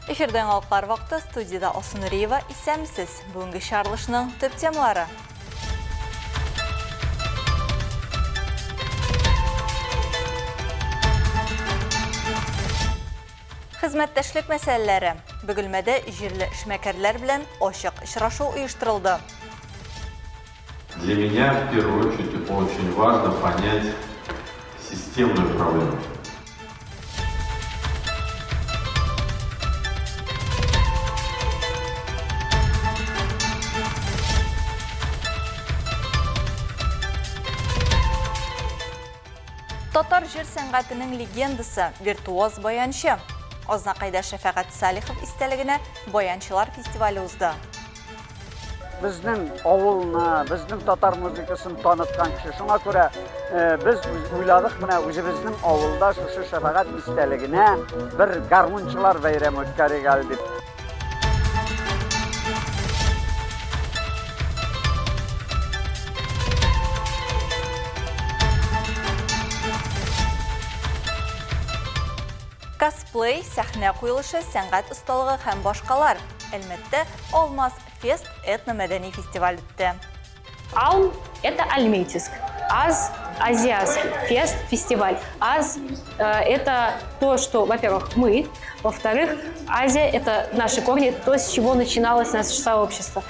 Эфирден алқар вақты студияда Осун Риева исәмсіз. Бүгінгі шарылышының төп темалары. Хезмәттәшлек мәсьәләләре. Бөгелмәдә җирле эшмәкәрләр белән ачык очрашу оештырылды. Для меня в первую очередь очень важно понять системную проблему. Татар җир сәнгатенең легендасы, виртуоз баянчы. Азнакайда Шәфәгать Салихов истәлегенә баянчылар фестивале узды. Безнең авылны, безнең татар музыкасын таныткан кеше. Шуңа күрә без уйладык менә үзебезнең авылда шушы Шәфәгать истәлегенә бер гармунчылар бәйрәме үткәрергә дип. Косплей, сәхнә куелышы, сәнгать осталыгы һәм башкалар. Әлмәттә Алмаз Фест этномәдәни фестиваль үтте. Алм – это Альметьевск, Аз – азиатский, Фест – фестиваль. Аз – это то, что, во-первых, мы, во-вторых, Азия – это наши корни, то, с чего начиналось наше сообщество.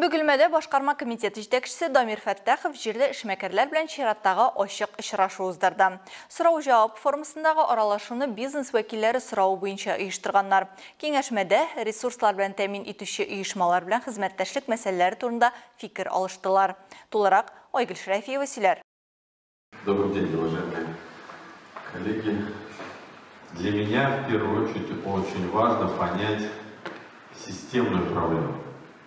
Бөгелмәдә башкарма комитеты җитәкчесе Дамир Фәттахов җирле эшмәкәрләр белән чираттагы ачык очрашу уздырды. Сорау-җавап формасындагы аралашуны бизнес вәкилләре сорау буенча оештырганнар. Киңәшмәдә ресурслар белән тәэмин итүче оешмалар белән хезмәттәшлек мәсьәләләре турында фикер алыштылар. Тулырак Айгөл Шәрәфиева сөйләр. Добрый день, уважаемые коллеги. Для меня в первую очередь очень важно понять системную проблему.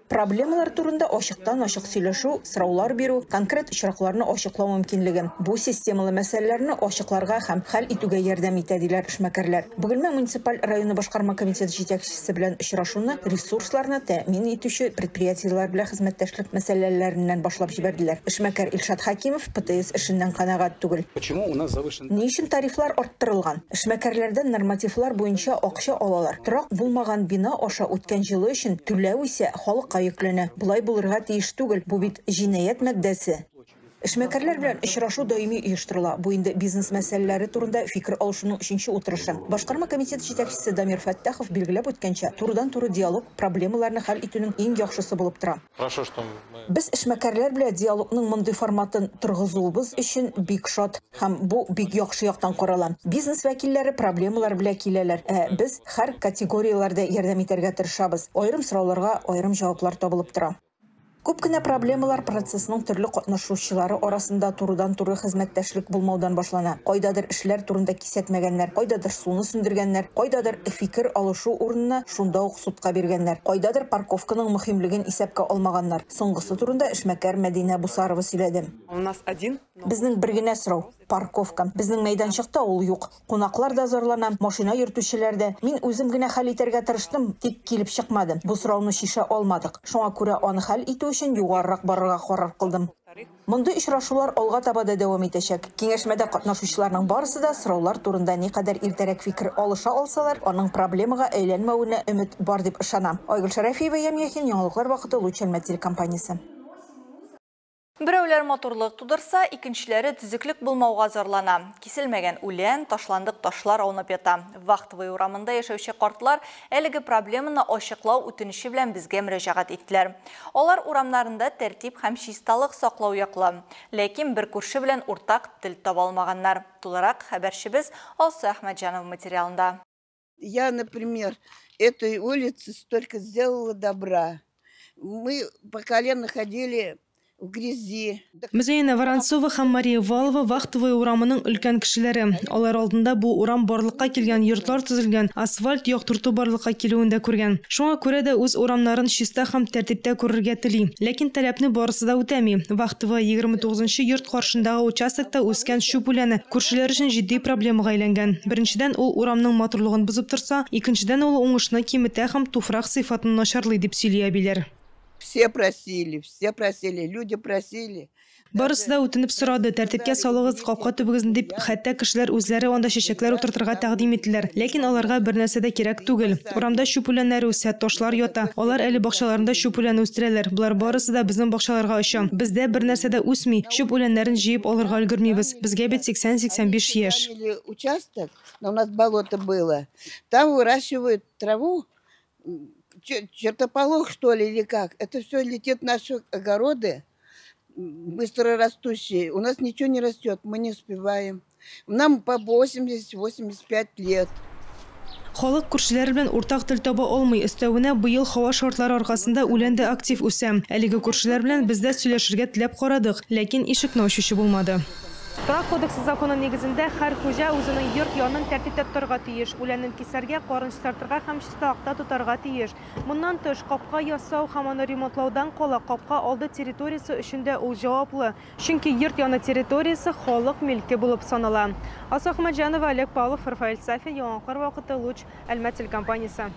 Проблемалар турында ачыктан-ачык сөйләшү, сораулар бирү, конкрет очракларны ачыклау мөмкинлеген. Бу системалы мәсьәләләрне ачыкларга һәм хәл итүгә ярдәм итә диләр эшмәкәрләр. Бөгелмә муниципаль районы башкарма комитеты җитәкчесе белән очрашуны ресурсларны тәэмин итүче предприятиеләр белән хезмәттәшлек мәсьәләләреннән башлап җибәрделәр. Эшмәкәр Илшат Хакимов ПТС эшеннән канагать түгел. Почему у нас завышен? Ни өчен тарифлар арттырылган? Эшмәкәрләрдән нормативлар буенча акча алалар. Торак булмаган бина аша үткән җылы өчен түләү исә халыкка йөкләнә. Булай булырга тиеш түгел, бу бит җинаять мәддәсе. Эшмәкәрләр белән очрашу даими оештырыла. Бу инде бизнес мәсьәләләре турында фикер алышуның 3нче утырышы. Башкарма комитеты җитәкчесе Дамир Фәттахов билгеләп үткәнчә, турыдан-туры диалог проблемаларны хәл итүнең иң яхшысы булып тора. Хорошо, что Без эшмәкәрләр белән диалогның мондый форматын торгызуыбыз өчен бик шат һәм бу бик яхшы яктан карала. Бизнес вәкилләре проблемалар белән киләләр. Без һәр категорияләрдә ярдәм итәргә тырышабыз. Аерым сорауларга аерым җаваплар табылып тора. Күп кенә проблемалар процессның төрле катнашучылары арасында турыдан-туры хезмәттәшлек булмаудан башлана. Кайдадыр эшләр турында кисәтмәгәннәр, кайдадыр суны сүндергәннәр, кайдадыр фикер алышу урынына шунда ук судка биргәннәр, кайдадыр парковканың мөһимлеген исәпкә алмаганнар. Соңгысы турында эшмәкәр Мәдинә Бусарова сөйләде. У нас один. Безнең бер генә сорау – парковка. Безнең мәйданчыкта ул юк. Кунаклар да зарлана, машина йөртүчеләр дә. Мин үзем генә хәл итәргә тырыштым, тик килеп чыкмады. Бу сорауны шиша алмадык. Шуңа күрә аны хәл итү өчен югарырак барырга карар кылдым. Мондый очрашулар алга таба да дәвам итәчәк. Киңәшмәдә катнашучыларның барысы да сораулар турында никадәр иртәрәк фикер алыша алсалар, аның проблемага әйләнмәвенә өмет бар дип ышанам. Айгөл Шәрәфиева, Ямьяхин, Яңалыклар вакыты, Лучелмә телекомпаниясе. Берәүләр моторлык тудырса, икенчеләре төзеклек булмауга зарлана. Киселмәгән үлән, ташландык ташлар аунап ята. Вахтовый урамында яшәүче картлар әлеге проблеманы ачыклау үтенече белән безгә мөрәҗәгать иттеләр. Алар урамнарында тәртип һәм чисталык саклау яклы. Ләкин бер күрше белән уртак тел таба алмаганнар. Тулырак хәбәрчебез Алса Әхмәтҗанов материалында. Я, например, этой улице столько сделала добра. Мы по колено ходили в грязи. Музейна Воронцова һәм Мария Валова вахтовый урамының өлкән кешеләре. Алар алдында бу урам барлыкка килгән йортлар төзелгән, асфальт яктырту барлыкка килүендә күргән. Шуңа күрә дә үз урамнарын чиста һәм тәртиптә күрергә тели. Ләкин таләпне барысы да үтәми. Вахтовый 29нчы йорт каршындагы участокта үскән шүп үләне күршеләр өчен җитди проблемага әйләнгән. Беренчедән ул урамның матурлыгын бузып торса, икенчедән ул уңышны киметә һәм туфрак сыйфатын начарлый дип сөйли әбиләр. Все просили, люди просили. Барысы да үтенеп сорады, тәртипкә салыгыз, капка төбегезне дип, хәтта кешеләр үзләре анда чәчәкләр утыртырга тәкъдим иттеләр. Ләкин аларга бер нәрсә дә кирәк түгел. Урамда чүп үләннәре үсә, ташлар ята. Алар әле бакчаларында чүп үләне үстерәләр. Булар барысы да безнең бакчаларга оча. Бездә бер нәрсә дә үсми, чүп үләннәрен җыеп алырга өлгермибез. Безгә бит 80-85 яшь. Участок, у нас болото было. Там выращивают траву, чертополох, что ли, или как. Это все летит в наши огороды, быстро растущие. У нас ничего не растет, мы не успеваем. Нам по 80-85 лет. Халык күршеләре белән уртак тел таба алмый, өстәвенә быел һава шартлары аркасында үлән дә актив үсә. Әлеге күршеләр белән без дә сөйләшергә теләп карадык, ләкин ишекне ачучы булмады. Торак кодексы законы нигезендә һәр хуҗа үзенең йорт янын тәртиптә тотарга тиеш, үләнен кисәргә, карын чистартырга һәм чисталыкта тотарга тиеш. Моннан тыш, капка ясау һәм аны ремонтлаудан кала капка алды территориясе өчендә ул җаваплы, чөнки йорт яны территориясе халык милке булып санала. Асыл Ахмаджанова, Олег Павлов, Рафаэль Сафи, Яңакыр вакыты, Луч, Әлмәт телекомпаниясе.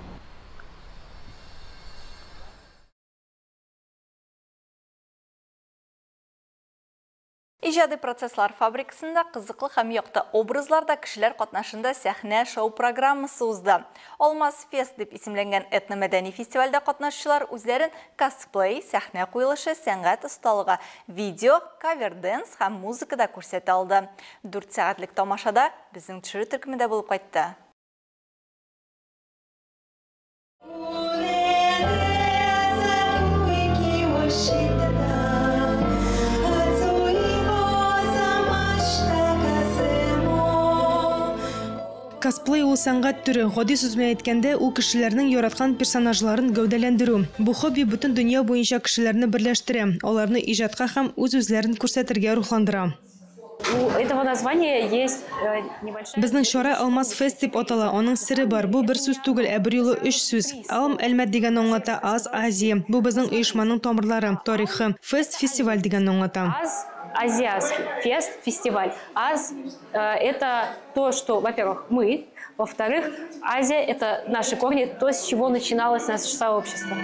Ижады процесслар фабрикасында кызыклы һәм якты образларда кешеләр катнашында сәхнә шоу программасы узды. Алмаз Фест дип исемләнгән этномәдәни фестивальдә катнашучылар үзләрен косплей, сәхнә куелышы, сәнгать осталыгы, видео, кавер-дэнс һәм музыкада күрсәтә алды. 4 сәгатьлек тамашада безнең төшерү төркемендә булып кайтты. Косплей ул сәнгать түрі. Гади сүз белән әйткәндә, ул кешеләрнең яраткан персонажларын гәүдәләндерү. Бу хобби бөтен дөнья буенча кешеләрне берләштерә, аларны иҗатка һәм үз-үзләрен күрсәтергә рухландыра. У этого названия есть небольшая... Безнең чара Алмаз Фест дип атала. Аның сире бар. Бу бер сүз түгел, ә бер юлы 3 сүз. Алм Әлмәт дигән аңлата, Аз Азия. Бу безнең оешманың тамырлары, тарихы. Фест фестиваль дигән аңлата. Азиатский фест, фестиваль. Аз это то, что, во-первых, мы, во-вторых, Азия это наши корни, то, с чего начиналось наше сообщество.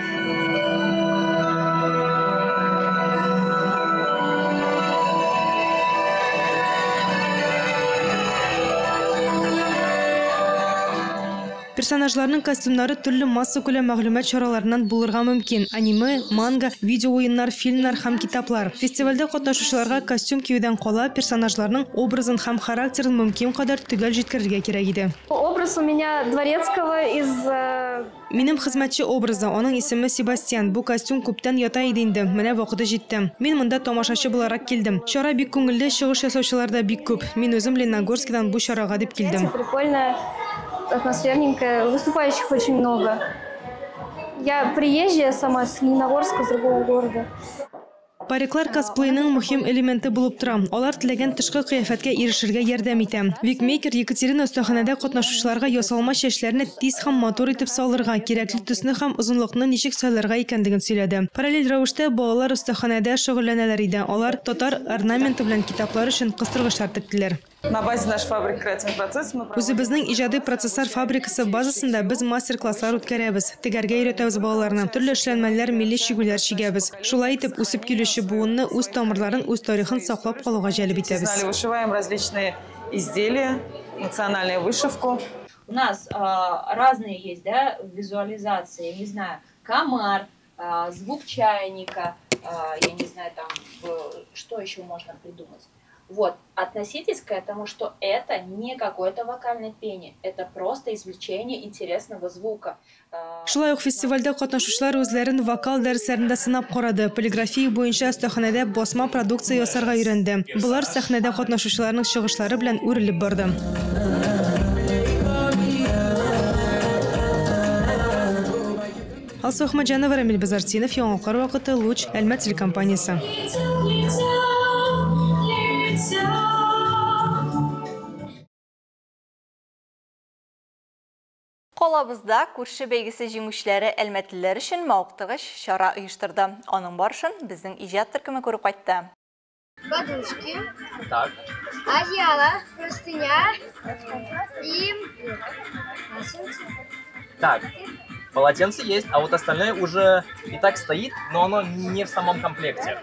Персонажларның костюмнары төрле масса күләм мәгълүмат чараларыннан булырга мөмкин. Аниме, манга, видео ойыннар, фильмнар һәм китаплар. Фестивальдә катнашучыларга костюм киюдән кала персонажларның образын һәм характерын мөмкин кадәр төгәл җиткерергә кирәк иде. Образ у меня дворецкого из... Минем хезмәтче образы, аның исеме Себастьян. Бу костюм күптән ята иде инде. Менә вакыты җитте. Мин монда тамашачы буларак килдем. Чара бик күңелле, чыгыш ясаучылар да бик күп. Мин үзем Леногорскидан бу чарага дип килдем. Прикольно. Атмосферненько, выступающих очень много. Я приезжая сама с Леногорска, с другого города. Париклар косплейның мөһим элементы булып тора. Алар теләгән тышкы кыяфәткә ирешергә ярдәм итә. Викмейкер Екатерина остаханәдә катнашучыларга ясалма чәчләрне тиз һәм матур итеп салырга, кирәкле төсне һәм озынлыкны ничек сайларга икәнлеген сөйләде. Параллель рәвештә балалар остаханәдә шөгыльләнәләр иде. Алар татар орнаменты белән китаплар өчен кыстыргычлар тектеләр. На базе нашей фабрики «Креативный процесс» мы... Үзебезнең иҗади процесслар фабрикасы базасында без мастер-класслар үткәрәбез. Тегәргә өйрәтәбез балаларны. Төрле эшләнмәләр, милли чигүләр чигәбез. Шулай итеп үсеп килүче буынны, үз тамырларын, үз тарихын саклап калуга җәлеп итәбез. Вышиваем различные изделия, национальную вышивку. У нас разные есть, да, визуализации, не знаю, комар, звук чайника, я не знаю, там, что еще можно придумать. Вот, относитесь к этому, что это не какое-то вокальное пение, это просто извлечение интересного звука. Шулай ук фестивальдә катнашучылар үзләрен вокал дәресләрендә сынап карады. Полиграфия буенча остаханәдә басма продукция ясарга өйрәнде. Булар сәхнәдә катнашучыларның чыгышлары белән үрелеп барды. Асыл Ахмаджанова, Рамил Базартинов, Яңакыр вакыты, Луч, Әлмәт телекомпаниясе. Калабызда күрше бәйгесе җиңүчеләре әлмәтлеләр өчен мавыктыргыч чара оештырды. Аның барышын безнең иҗат төркеме күреп кайтты. Подушки. Так. Одеяло, простыня и... Так. полотенце есть, а вот остальное уже и так стоит, но оно не в самом комплекте.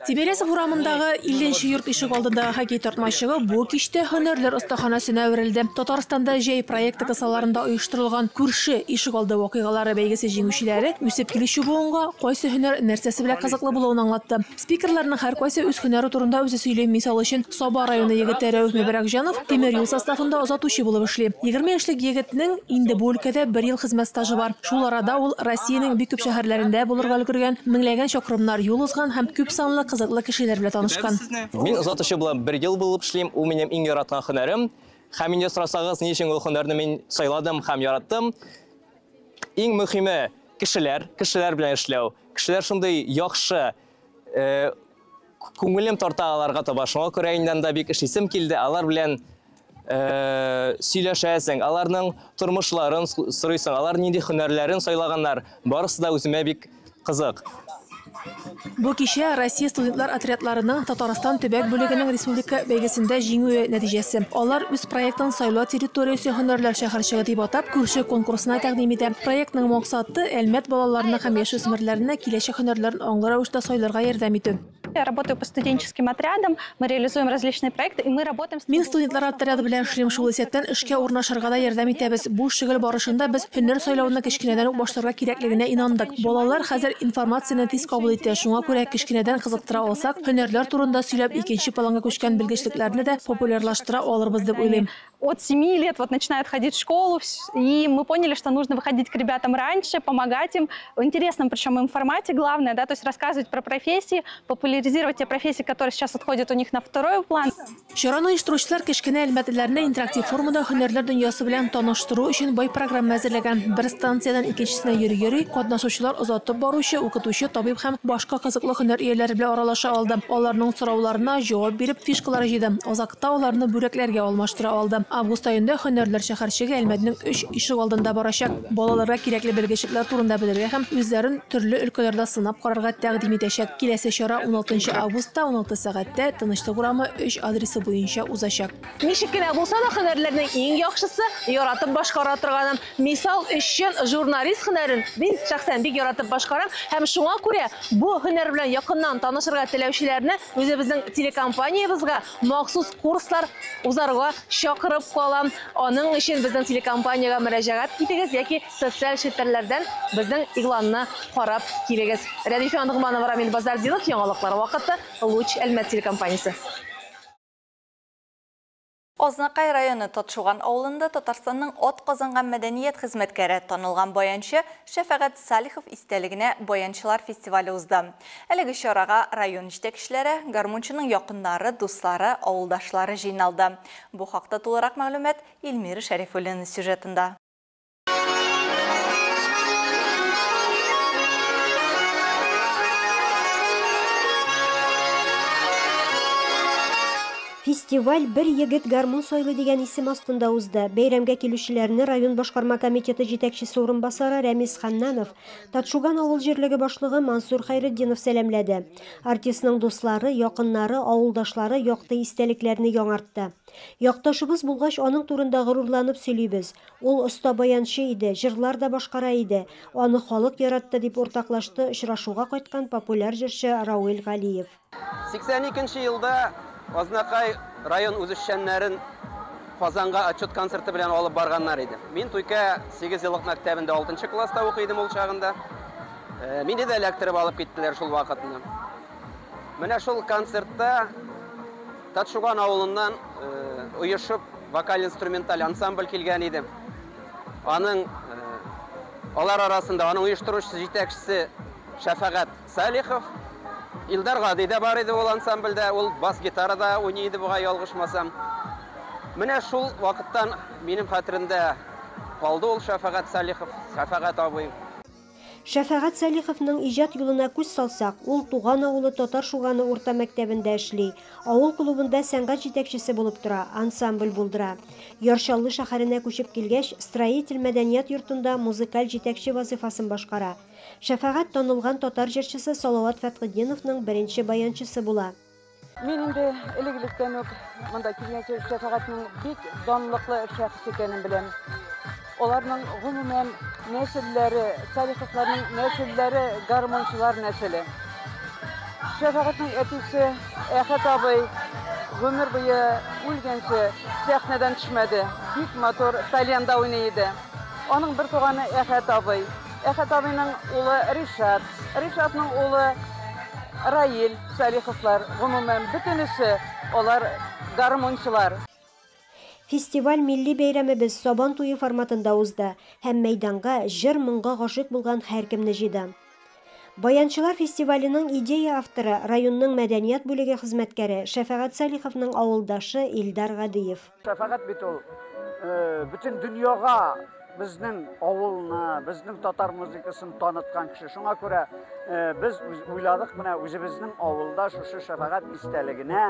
Тимирязев урамындагы 50 йорт ишек алдындагы хоккей тартмачыгы бу кичтә һөнәрләр остаханасына әверелде. Татарстанда җәй проекты кысаларында оештырылган күрше ишек алды вакыйгалары бәйгесе җиңүчеләре үсеп килүче буынга кайсы һөнәр нәрсәсе белән кызыклы булуын аңлатты. Спикерларның һәркайсы үз һөнәре турында үзе сөйли. Мисал өчен, Саба районы егетләре Мөбәрәкҗанов тимер юл составында озатучы булып эшли. 20 яшьлек егетнең инде бу өлкәдә 1 ел хезмәт стажы бар. Шул арада ул Россиянең бик күп шәһәрләрендә булырга өлгергән, меңләгән чакрымнар юл узган һәм күп санлы кызыклы кешеләр белән танышкан. Мин озатучы булып 1 ел булып эшлим, ул минем иң яраткан һөнәрем. Һәм инде сорасагыз, ни өчен ул һөнәрне мин сайладым һәм яраттым? Иң мөһиме кешеләр белән эшләү. Кешеләр шундый яхшы, күңелем тарта аларга таба. Шуңа күрә иннән дә бик эшлисем килде. Алар белән сөйләшәсең, аларның тормышларын сорыйсың, алар нинди һөнәрләрен сайлаганнар. Барысы да үземә бик кызык. Бу кичә Россия студентлар отрядларының Татарстан төбәк бүлегенең республика бәйгесендә җиңүе нәтиҗәсе. Алар үз проектын сайлау территориясе һөнәрләр шәһәрчеге дип атап, күрше конкурсына тәкъдим итә. Проектның максаты Әлмәт балаларына һәм яшүсмерләренә киләчәк һөнәрләрен аңлар рәвештә сайларга ярдәм итү. Я работаю по студенческим отрядам, мы реализуем различные проекты, и мы работаем... Мин студентлар отряды белән эшлим, шул исәптән эшкә урнашырга да ярдәм итәбез. Бу шөгыль барышында без һөнәр сайлауны кечкенәдән үк башларга кирәклегенә инандык. Балалар хәзер информацияны тиз кабул итә, шуңа күрә кечкенәдән кызыктыра алсак, һөнәрләр турында сөйләп икенче планга күчкән белгечлекләрне дә популярлаштыра алырбыз дип уйлыйм. От 7 лет вот начинают ходить в школу, и мы поняли, что нужно выходить к ребятам раньше, помогать им в интересном, причем им формате главное, да, то есть рассказывать про профессии, популяризировать те профессии, которые сейчас отходят у них на второй план. Чараны оештыручылар кечкенә әлмәтләрне интерактив формада һөнәрләр дөньясы белән таныштыру өчен бай программа әзерләгән. Бер станциyaдан икенчесенә йөри-йөри, катнашучылар озатып баручы, укытучы, табиб һәм башка кызыклы һөнәр ияләре белән аралаша алды. Аларның сорауларына җавап биреп, фишкалар җыйды. Азакта аларны бүләкләргә алмаштыра алды. Август айында һөнәрләр шәһәрчеге Әлмәтнең 3 ишек алдында барачак. Балаларга кирәкле белгечләр турында белергә һәм үзләрен төрле өлкәләрдә сынап карарга тәкъдим итәчәк. Киләсе чара 16 августта 16 сәгатьтә Тынычлык урамы 3 адресы буенча узачак. Ничек кенә булса да һөнәрләрнең иң яхшысы яратып башкара торганым. Мисал өчен журналист һөнәрен мин шәхсән бик яратып башкарам һәм шуңа күрә бу һөнәр белән якыннан танышырга теләүчеләрне үзебезнең телекомпаниябызга махсус курслар узарга чакырып калам. Аның өчен безнең телекомпанияга мөрәҗәгать итегез яки социаль челтәрләрдән безнең игъланны карап килегез. Рәдифә Нугманова, Рамил Базардинов, яңалыклар вакыты, Луч Әлмәт телекомпаниясе. Ознакай районы Татшуган авылында Татарстанның от казанган мәдәният хезмәткәре танылган баянчы Шәфәгать Салихов истәлегенә баянчылар фестивале узды. Әлеге чарага район җитәкчеләре, гармунчының якыннары, дуслары, авылдашлары җыйналды. Бу хакта тулырак мәгълүмат Илмира Шәрифуллина сюжетында. Фестиваль «Бер егет гармун сойлы» дигән исем астында узды. Бәйрәмгә килүчеләрне район башкарма комитеты җитәкчесе урынбасары Рәмис Ханнанов, Татшуган авыл җирлеге башлыгы Мансур Хайретдинов сәламләде. Артистның дуслары, якыннары, авылдашлары якты истәлекләрне яңартты. Якташыбыз булгач, аның турында горурланып сөйлибез. Ул оста баянчы иде, җырлар да башкара иде. Аны халык яратты дип уртаклашты очрашуга кайткан популяр җырчы Рауил Галиев. 82 елда Ознакай район үзешчәннәрен Казанга отчет концерты белән алып барганнар иде. Мин Туйка 8 еллык мәктәбендә 6 класста укыйдым ул чагында. Мине дә эләктереп алып киттеләр шул вакытны. Менә шул концертта Татшуган авылыннан оешып вокаль-инструменталь ансамбль килгән иде. Алар арасында аның оештыручысы җитәкчесе Шәфәгать Салихов, Илдар Гади дә бар иде ул ансамбльдә, ул бас-гитарада уйный иде буга ялгышмасам. Менә шул вакыттан минем хәтеремдә калды ул Шәфәгать Салихов, Шәфәгать абый. Шәфәгать Салиховның иҗат юлына күз салсак, ул туган авылы Татаршуганы урта мәктәбендә эшли. Авыл клубында сәнгать җитәкчесе булып тора, ансамбль булдыра. Ярчаллы шәһәренә күчеп килгәч, строитель мәдәният йортында музыкаль җитәкче вазифасын башкара. Шәфәгать танылган татар җырчысы Салават Фәтхетдиновның беренче баянчысы була. Мин инде элек-электән үк монда килгәнче Шәфәгатьнең бик данлыклы шәхес икәнен беләм. Оларның гомумән нәселләре, Салиховларның нәселләре гармончылар нәселе. Шәфәгатьнең әтисе Әхәт абый гомер буе үлгәнче сәхнәдән төшмәде. Бик матур тальянда уйный иде. Аның бер туганы Әхәт абый. Әхәт абыйның улы Ришат, Ришатның улы Раил Салиховлар, гомумән бөтенесе алар гармончылар. Фестиваль милли бәйрәмебез Сабан туе форматында узды һәм мәйданга җыр-моңга гашык булган һәркемне җыйды. Баянчылар фестиваленең идея авторы районның мәдәният бүлеге хезмәткәре Шәфәгать Салиховның авылдашы Илдар Гадиев. Шәфәгать бит ул бөтен дөньяга безнең авылны, безнең татар музыкасын таныткан кеше. Шуңа күрә без уйладык менә үзебезнең авылда шушы Шәфәгать истәлегенә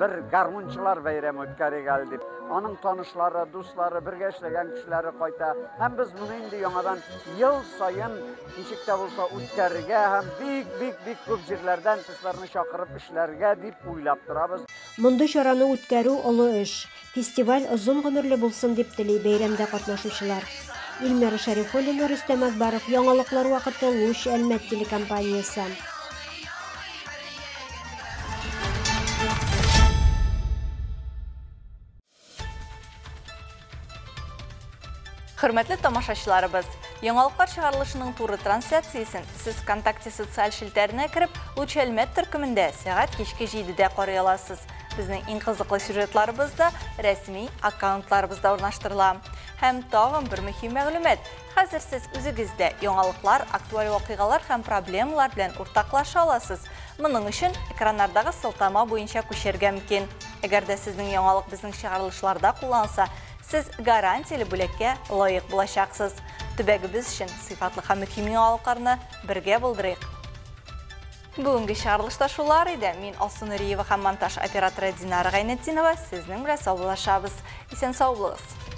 бер гармончылар бәйрәме үткәрергә дип. Аның танышлары, дуслары, бергә эшләгән кешеләре кайта. Һәм без моны инде яңадан ел сайын ничек тә булса үткәрергә һәм бик күп җирләрдән кызларны чакырып эшләргә дип уйлап торабыз. Мондый чараны үткәрү олы эш. Фестиваль озын гомерле булсын дип тели бәйрәмдә катнашучылар. Илмира Шәрифуллина, Рөстәм Әкбаров, Яңалыклар вакыты, Луч Әлмәт телекомпаниясе. Хөрмәтле тамашачыларыбыз, Яңалыклар чыгарылышының туры трансляциясын сез ВКонтакте социаль шилтәренә кереп, Луч Әлмәт төркемендә сәгать кичке 7-дә карый аласыз. Безнең иң кызыклы сюжетларыбызда рәсми аккаунтларыбызда урнаштырыла. Һәм тагын бер мөһим мәгълүмат. Хәзер сез үзегездә яңалыклар, актуаль вакыйгалар һәм проблемалар белән уртаклаша аласыз. Моның өчен экраннардагы сылтама буенча күчәргә мөмкин. Әгәр дә сезнең яңалык безнең чыгарылышларда кулланса, сез гарантияле бүләккә лаек булачаксыз. Төбәгебез өчен сыйфатлы һәм мөһим яңалыкларны бергә булдырыйк. Бүгенге чыгарылышта шулар иде. Мин Алсу Нуриева һәм монтаж операторы Динара Гайнетдинова сезнең белән саубуллашабыз. Исән сау булыгыз.